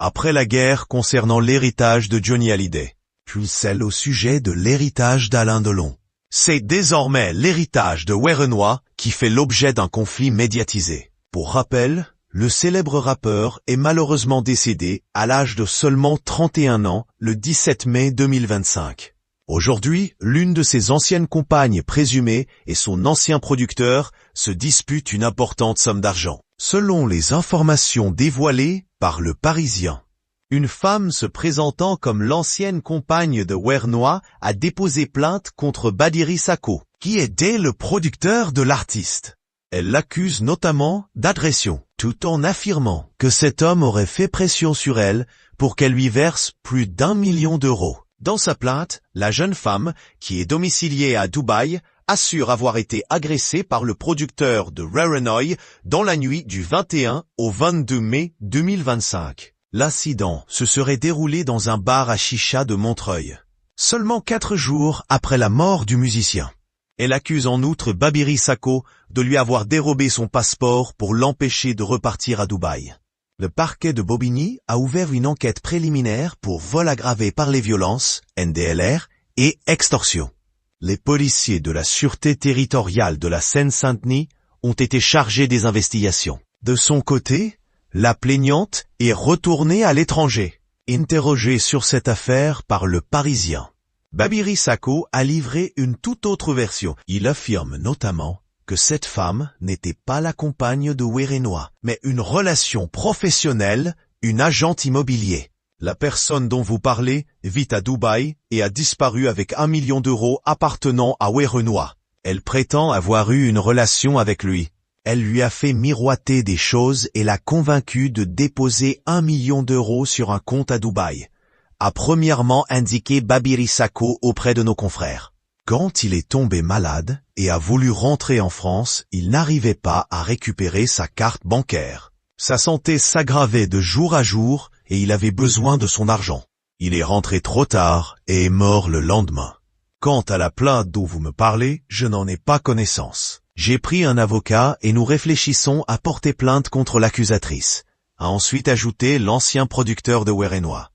Après la guerre concernant l'héritage de Johnny Hallyday, puis celle au sujet de l'héritage d'Alain Delon. C'est désormais l'héritage de Werenoi qui fait l'objet d'un conflit médiatisé. Pour rappel, le célèbre rappeur est malheureusement décédé à l'âge de seulement 31 ans le 17 mai 2025. Aujourd'hui, l'une de ses anciennes compagnes présumées et son ancien producteur se disputent une importante somme d'argent. Selon les informations dévoilées par Le Parisien, une femme se présentant comme l'ancienne compagne de Werenoi a déposé plainte contre Badiri Sakho, qui était le producteur de l'artiste. Elle l'accuse notamment d'agression, tout en affirmant que cet homme aurait fait pression sur elle pour qu'elle lui verse plus d'1 million d'euros. Dans sa plainte, la jeune femme, qui est domiciliée à Dubaï, assure avoir été agressée par le producteur de Werenoi dans la nuit du 21 au 22 mai 2025. L'incident se serait déroulé dans un bar à chicha de Montreuil, seulement 4 jours après la mort du musicien. Elle accuse en outre Badiri Sakho de lui avoir dérobé son passeport pour l'empêcher de repartir à Dubaï. Le parquet de Bobigny a ouvert une enquête préliminaire pour vol aggravé par les violences, NDLR, et extorsion. Les policiers de la Sûreté territoriale de la Seine-Saint-Denis ont été chargés des investigations. De son côté, la plaignante est retournée à l'étranger. Interrogée sur cette affaire par Le Parisien, Badiri Sakho a livré une toute autre version. Il affirme notamment que cette femme n'était pas la compagne de Werenoi, mais une relation professionnelle, une agente immobilier. La personne dont vous parlez vit à Dubaï et a disparu avec 1 million d'euros appartenant à Werenoi. Elle prétend avoir eu une relation avec lui. Elle lui a fait miroiter des choses et l'a convaincu de déposer 1 million d'euros sur un compte à Dubaï, a premièrement indiqué Badiri Sakho auprès de nos confrères. Quand il est tombé malade et a voulu rentrer en France, il n'arrivait pas à récupérer sa carte bancaire. Sa santé s'aggravait de jour à jour et il avait besoin de son argent. Il est rentré trop tard et est mort le lendemain. Quant à la plainte dont vous me parlez, je n'en ai pas connaissance. J'ai pris un avocat et nous réfléchissons à porter plainte contre l'accusatrice, a ensuite ajouté l'ancien producteur de Werenoi.